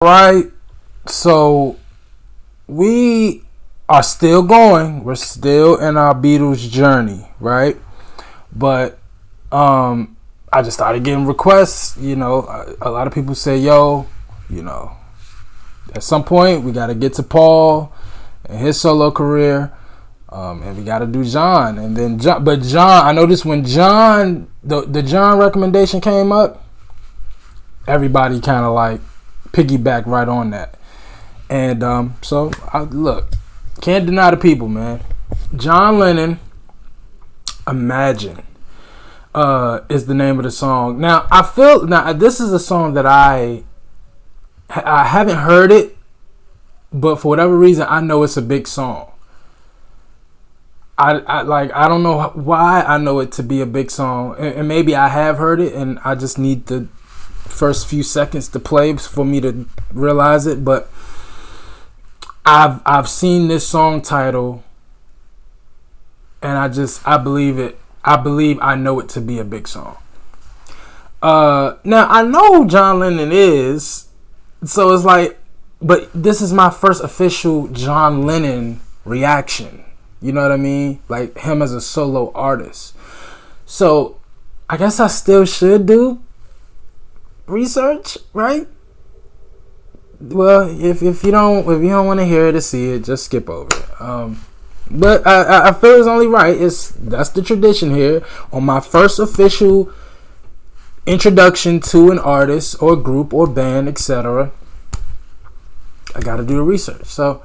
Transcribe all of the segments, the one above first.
Right. So we are still going. We're still in our Beatles journey, right? But I just started getting requests. A lot of people say, "Yo, you know, at some point we got to get to Paul and his solo career, and we got to do John." And then John, but John, I noticed when John, the John recommendation came up, everybody kind of like piggyback right on that. And so I look, can't deny the people, man. John Lennon, Imagine, is the name of the song. Now I feel this is a song that I haven't heard it, but for whatever reason I know it's a big song. I don't know why I know it to be a big song, and maybe I have heard it, and I just need the first few seconds to play for me to realize it. But I've seen this song title, and I believe it. I believe I know it to be a big song. Now I know who John Lennon is, so it's like, but this is my first official John Lennon reaction. You know what I mean? Like him as a solo artist. So I guess I still should do research, right? Well, if you don't want to hear it or see it, just skip over it. But I feel it's only right. That's the tradition here on my first official introduction to an artist or group or band, etc. I got to do the research. So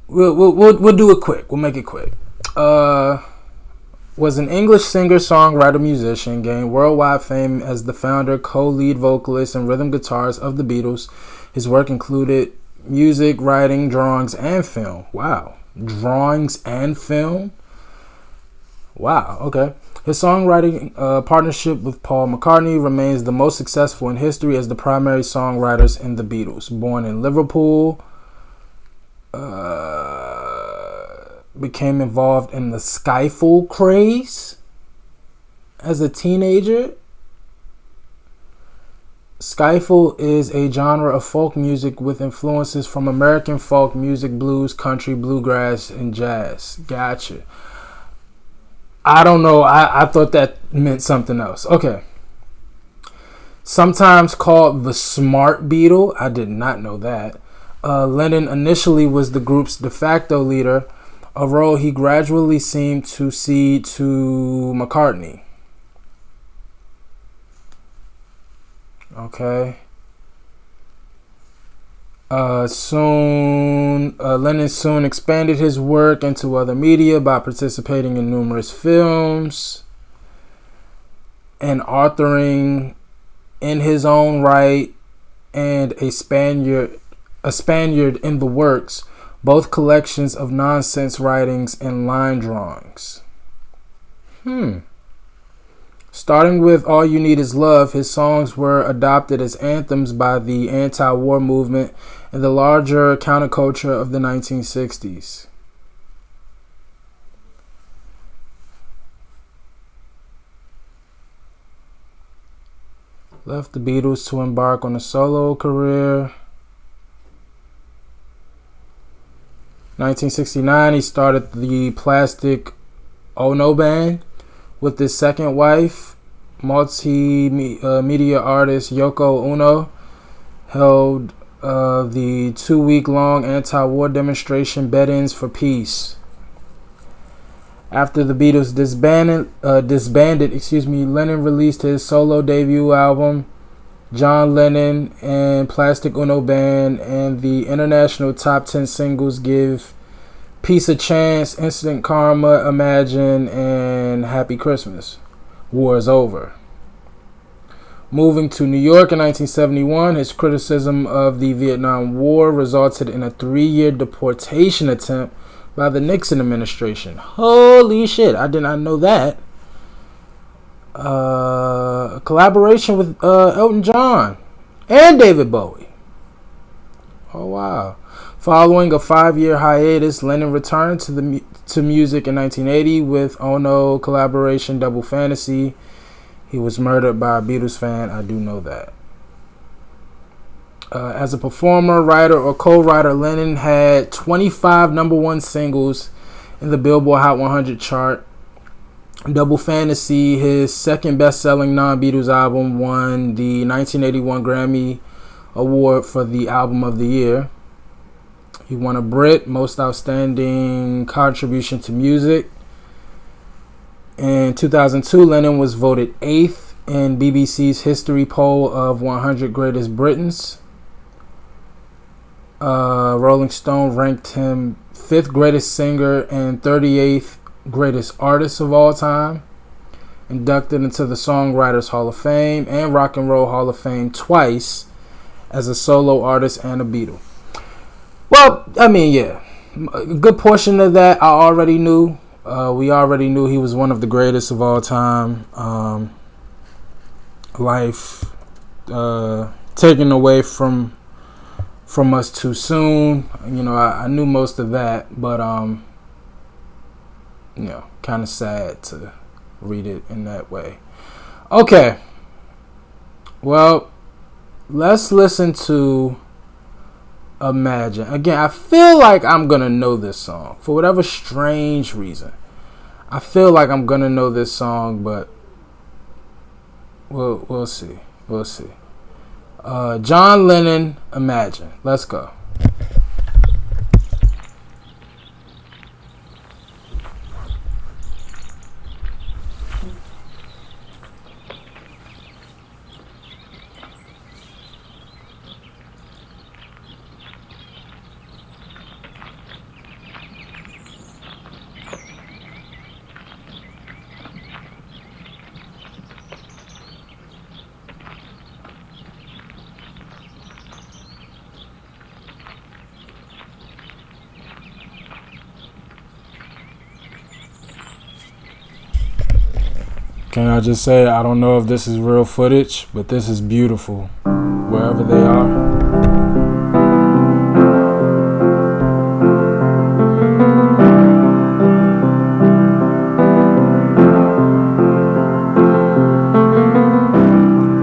we'll do it quick. We'll make it quick. Was an English singer, songwriter, musician, gained worldwide fame as the founder, co-lead vocalist, and rhythm guitarist of the Beatles. His work included music, writing, drawings, and film. Wow. Drawings and film? Wow, okay. His songwriting partnership with Paul McCartney remains the most successful in history as the primary songwriters in the Beatles. Born in Liverpool, became involved in the skiffle craze as a teenager. Skiffle is a genre of folk music with influences from American folk music, blues, country, bluegrass, and jazz. Gotcha. I don't know. I thought that meant something else. Okay. Sometimes called the Smart Beatle. I did not know that. Lennon initially was the group's de facto leader, a role he gradually seemed to cede to McCartney. Okay. Lennon soon expanded his work into other media by participating in numerous films and authoring in his own right and a Spaniard in the Works, both collections of nonsense writings and line drawings. Starting with All You Need Is Love, his songs were adopted as anthems by the anti-war movement and the larger counterculture of the 1960s. Left the Beatles to embark on a solo career. 1969, he started the Plastic Ono Band with his second wife, multimedia artist Yoko Ono. Held the 2-week-long anti-war demonstration Bed-Ins for Peace. After the Beatles disbanded, Lennon released his solo debut album, John Lennon and Plastic Ono Band, and the international top 10 singles give Peace a Chance, Instant Karma, Imagine, and Happy Christmas. War is Over. Moving to New York in 1971, his criticism of the Vietnam War resulted in a 3-year deportation attempt by the Nixon administration. Holy shit, I did not know that. A collaboration with Elton John and David Bowie. Oh, wow. Following a 5-year hiatus, Lennon returned to music in 1980 with Ono collaboration Double Fantasy. He was murdered by a Beatles fan. I do know that. As a performer, writer, or co-writer, Lennon had 25 number one singles in the Billboard Hot 100 chart. Double Fantasy, his second best-selling non-Beatles album, won the 1981 Grammy Award for the Album of the Year. He won a Brit, Most Outstanding Contribution to Music. In 2002, Lennon was voted 8th in BBC's history poll of 100 Greatest Britons. Rolling Stone ranked him 5th greatest singer and 38th greatest artist of all time. Inducted into the Songwriters Hall of Fame and Rock and Roll Hall of Fame twice as a solo artist and a Beatle. Well, I mean, yeah, a good portion of that I already knew. We already knew he was one of the greatest of all time. Life taken away from us too soon. You know, I knew most of that, but you know, kind of sad to read it in that way. Okay, well, let's listen to Imagine. Again, I feel like I'm gonna know this song for whatever strange reason. I feel like I'm gonna know this song, but we'll see. We'll see. John Lennon, Imagine. Let's go. Can I just say, I don't know if this is real footage, but this is beautiful, wherever they are.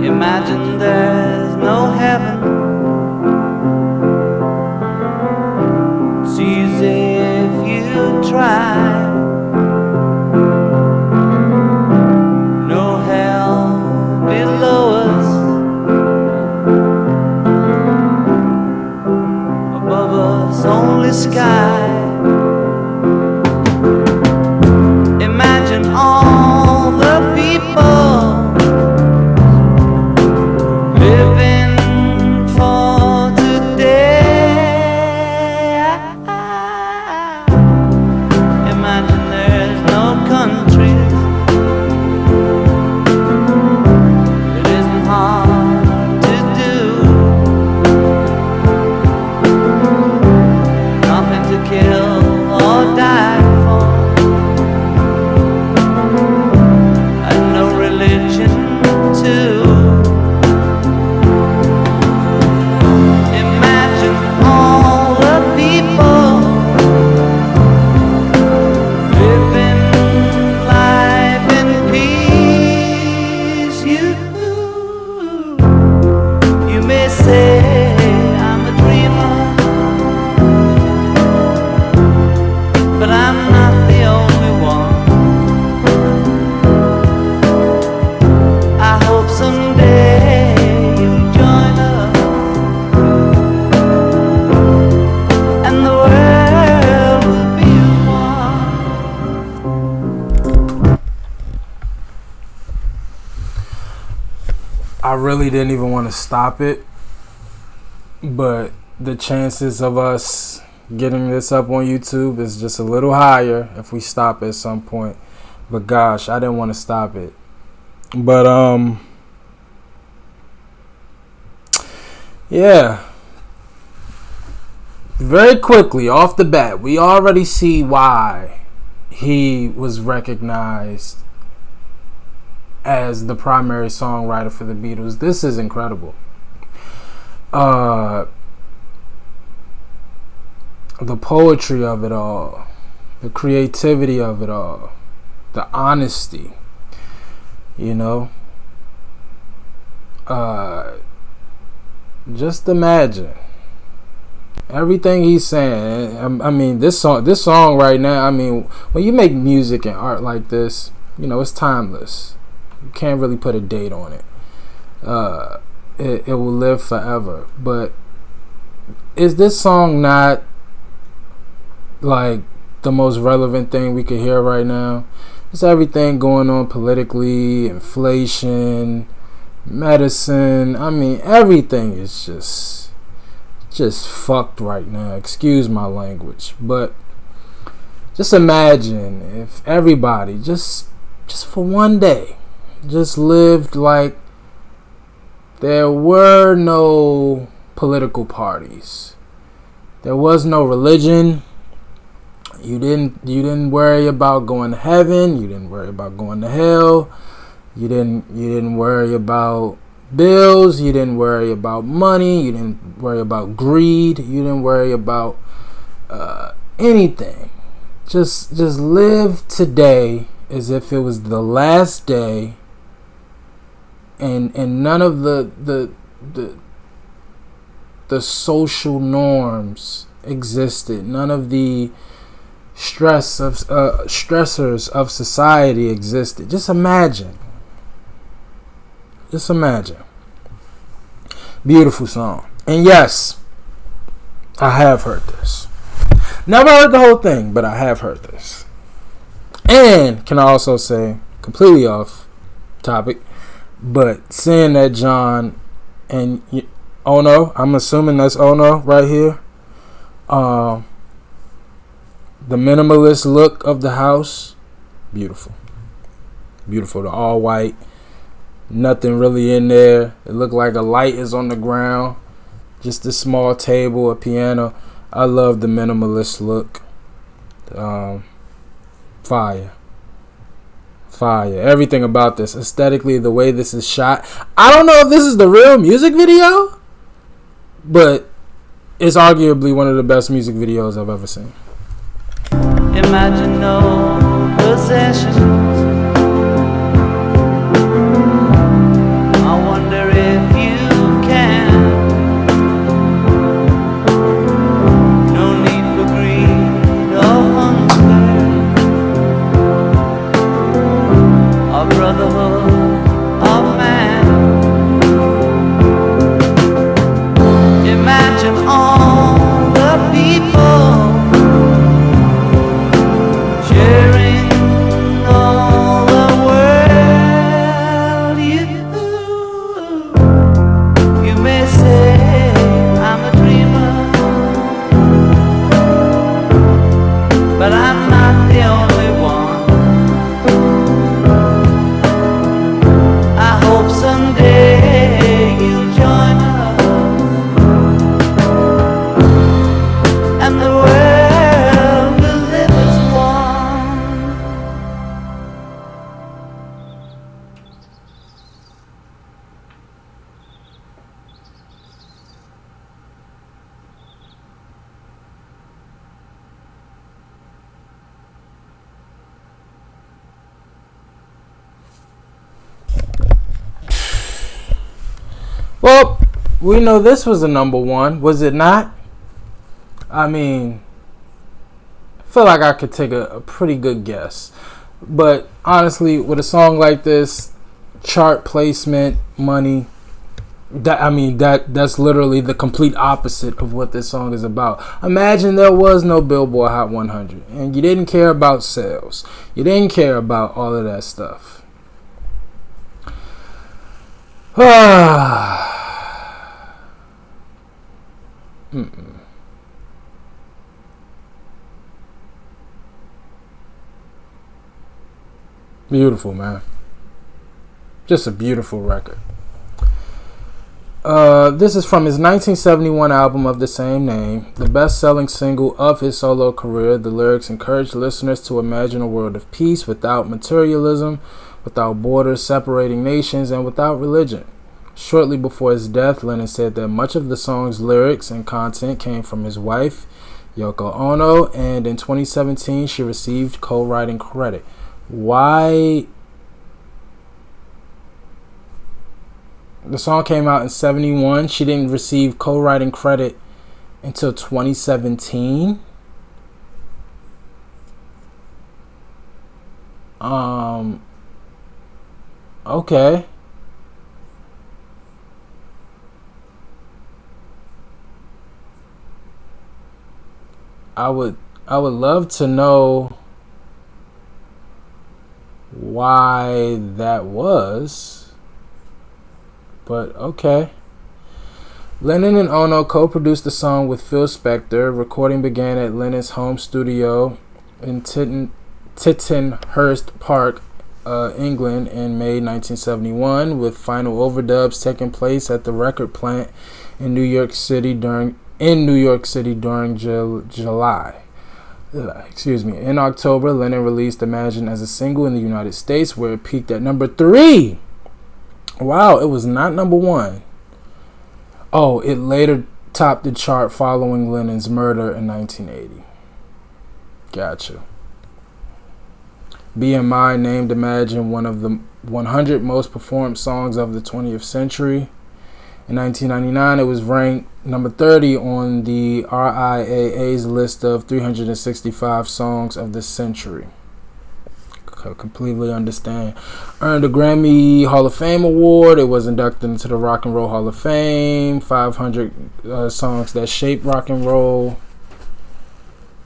Imagine there's no heaven. It's easy if you try. Sky. Imagine all the people living for today. Imagine there's no countries. It isn't hard to do. To kill or die for, and no religion too. Imagine all the people living life in peace. You may say I'm a dreamer, but I'm not the only one. I hope someday you'll join us, and the world will be one. I really didn't even want to stop it, but the chances of us getting this up on YouTube is just a little higher if we stop at some point. But gosh, I didn't want to stop it. But yeah. Very quickly off the bat, we already see why he was recognized as the primary songwriter for the Beatles. This is incredible. The poetry of it all, the creativity of it all, the honesty, you know. Just imagine everything he's saying. I mean, this song right now. I mean, when you make music and art like this, you know it's timeless. You can't really put a date on it. It will live forever. But is this song not like the most relevant thing we could hear right now? It's everything going on politically, inflation, medicine. I mean, everything is just fucked right now. Excuse my language, but just imagine if everybody just for one day just lived like there were no political parties. There was no religion. You didn't worry about going to heaven. You didn't worry about going to hell. You didn't worry about bills. You didn't worry about money. You didn't worry about greed. You didn't worry about anything. Just live today as if it was the last day, and none of the social norms existed. None of the stressors of society existed. Just imagine. Beautiful song. And yes, I have heard this. Never heard the whole thing, but I have heard this. And can I also say, completely off topic, but seeing that John and Ono, I'm assuming that's Ono right here, the minimalist look of the house, beautiful. The all white, nothing really in there. It looked like a light is on the ground, just a small table, a piano. I love the minimalist look. Fire. Everything about this, aesthetically, the way this is shot. I don't know if this is the real music video, but it's arguably one of the best music videos I've ever seen. Imagine no possessions. I wonder if you can. No need for greed or hunger, or brotherhood of man. Imagine all the people sharing all the world. You may say I'm a dreamer, but I'm not the only one. I hope someday you'll join us, and the world will live as one. Well, we know this was a number one, was it not? I mean, I feel like I could take a pretty good guess. But honestly, with a song like this, chart placement, money, that's literally the complete opposite of what this song is about. Imagine there was no Billboard Hot 100 and you didn't care about sales. You didn't care about all of that stuff. Beautiful, man. Just a beautiful record. This is from his 1971 album of the same name, the best-selling single of his solo career. The lyrics encourage listeners to imagine a world of peace without materialism, without borders separating nations, and without religion. Shortly before his death, Lennon said that much of the song's lyrics and content came from his wife, Yoko Ono, and in 2017 she received co-writing credit. Why The song came out in 71. She didn't receive co-writing credit until 2017. Okay. I would love to know why that was, but okay. Lennon and Ono co-produced the song with Phil Spector. Recording began at Lennon's home studio in Tittenhurst Park, England, in May 1971, with final overdubs taking place at the record plant in New York City during July. In October, Lennon released Imagine as a single in the United States, where it peaked at number 3. Wow, it was not number 1. Oh, it later topped the chart following Lennon's murder in 1980. Gotcha. BMI named Imagine one of the 100 most performed songs of the 20th century. In 1999, it was ranked number 30 on the RIAA's list of 365 songs of the century. Completely understand. Earned a Grammy Hall of Fame award. It was inducted into the Rock and Roll Hall of Fame. 500 songs that shaped rock and roll.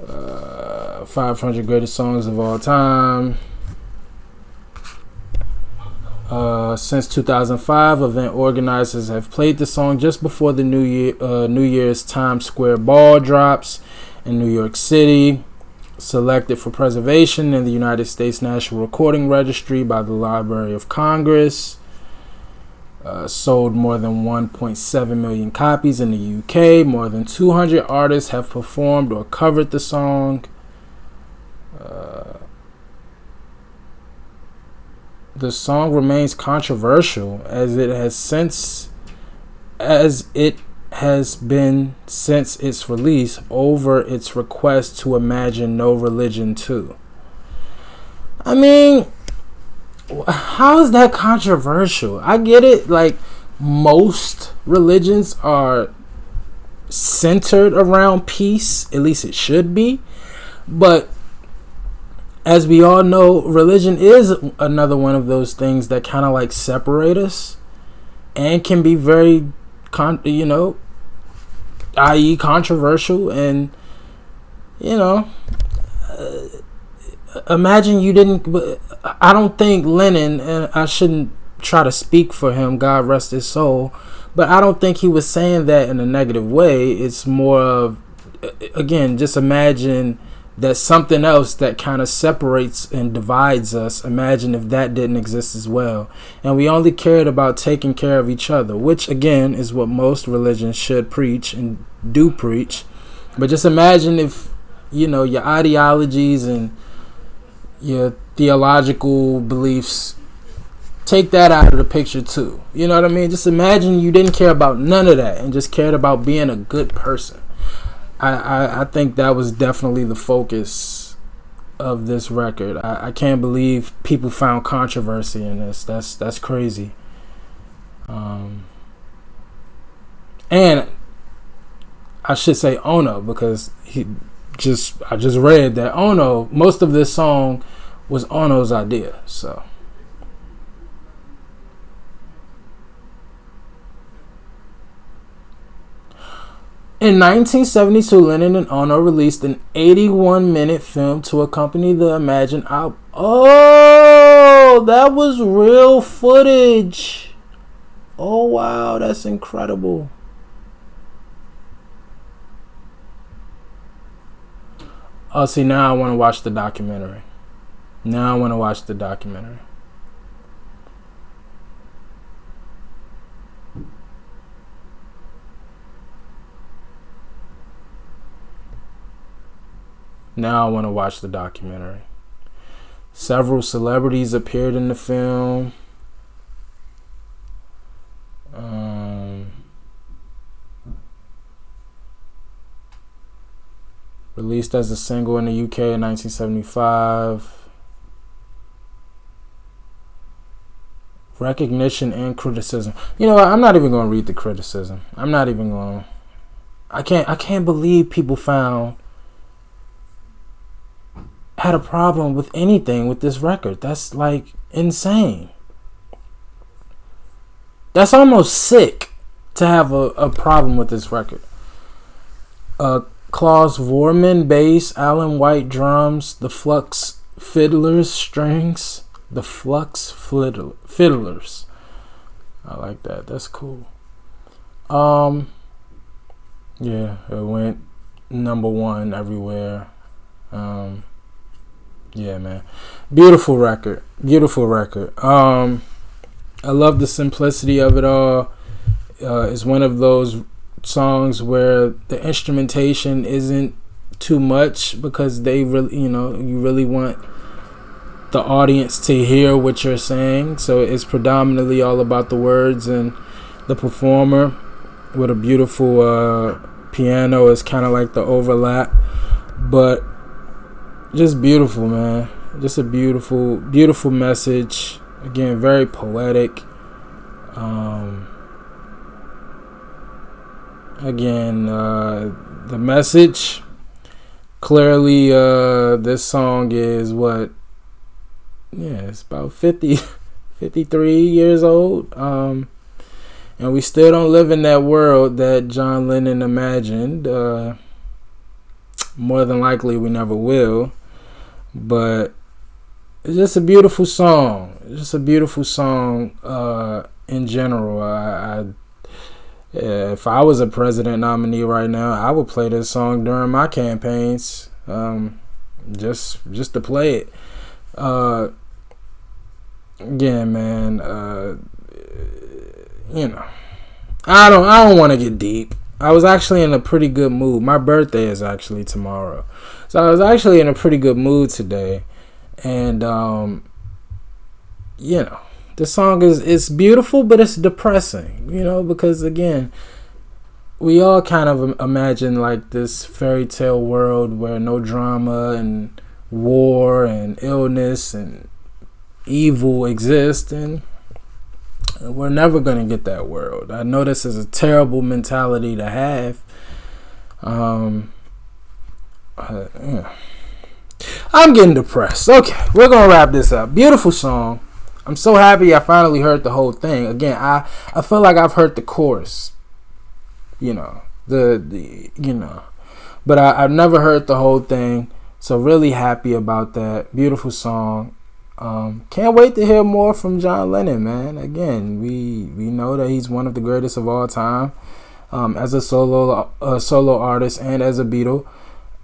500 greatest songs of all time. Since 2005, event organizers have played the song just before the New Year's Times Square ball drops in New York City. Selected for preservation in the United States National Recording Registry by the Library of Congress. Sold more than 1.7 million copies in the UK. More than 200 artists have performed or covered the song. The song remains controversial as it has been since its release over its request to imagine No Religion 2. I mean, how is that controversial? I get it, like most religions are centered around peace, at least it should be, but as we all know, religion is another one of those things that kind of like separate us and can be very i.e. controversial. And imagine you didn't. I don't think Lennon, and I shouldn't try to speak for him, God rest his soul, but I don't think he was saying that in a negative way. It's more of, again, just imagine that something else that kind of separates and divides us. Imagine if that didn't exist as well, and we only cared about taking care of each other, which again is what most religions should preach and do preach. But just imagine if your ideologies and your theological beliefs, take that out of the picture too. You know what I mean? Just imagine you didn't care about none of that and just cared about being a good person. I think that was definitely the focus of this record. I can't believe people found controversy in this. That's crazy. And I should say Ono, because I just read that Ono, most of this song was Ono's idea. So in 1972, Lennon and Ono released an 81-minute film to accompany the Imagine album. Oh, that was real footage. Oh, wow, that's incredible. Oh, see, now I want to watch the documentary. Now I want to watch the documentary. Several celebrities appeared in the film. Released as a single in the UK in 1975. Recognition and criticism. You know what? I'm not even going to read the criticism. I'm not even going to. I can't believe people had a problem with anything with this record. That's like insane. That's almost sick to have a problem with this record. Klaus Vorman bass, Alan White drums, the Flux Fiddlers strings, the Flux Fiddlers. I like that. That's cool. Yeah, it went #1 everywhere. Yeah, man. Beautiful record. Beautiful record. I love the simplicity of it all. It's one of those songs where the instrumentation isn't too much because they really, you really want the audience to hear what you're saying. So it's predominantly all about the words and the performer with a beautiful piano is kind of like the overlap. But just beautiful, man. Just a beautiful, beautiful message. Again, very poetic. The message, clearly this song is it's about 53 years old, and we still don't live in that world that John Lennon imagined. More than likely we never will, but it's just a beautiful song. Just a beautiful song in general. If I was a president nominee right now, I would play this song during my campaigns, just to play it. Again, man, I don't want to get deep. I was actually in a pretty good mood. My birthday is actually tomorrow, so I was actually in a pretty good mood today, and the song is beautiful, but it's depressing, because again, we all kind of imagine like this fairy tale world where no drama and war and illness and evil exist, and we're never going to get that world. I know this is a terrible mentality to have. I'm getting depressed. Okay, we're going to wrap this up. Beautiful song. I'm so happy I finally heard the whole thing. Again, I feel like I've heard the chorus, but I've never heard the whole thing. So really happy about that. Beautiful song. Can't wait to hear more from John Lennon, man. Again, we know that he's one of the greatest of all time, as a solo artist and as a Beatle.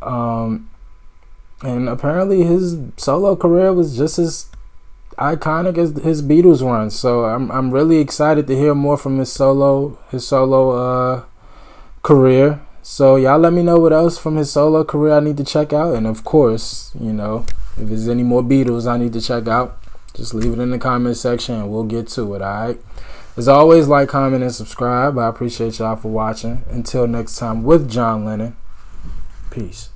And apparently his solo career was just as iconic as his Beatles run. So I'm really excited to hear more from his solo career. So y'all let me know what else from his solo career I need to check out. And of course, if there's any more Beatles I need to check out, just leave it in the comment section and we'll get to it, alright? As always, like, comment, and subscribe. I appreciate y'all for watching. Until next time with John Lennon. Peace.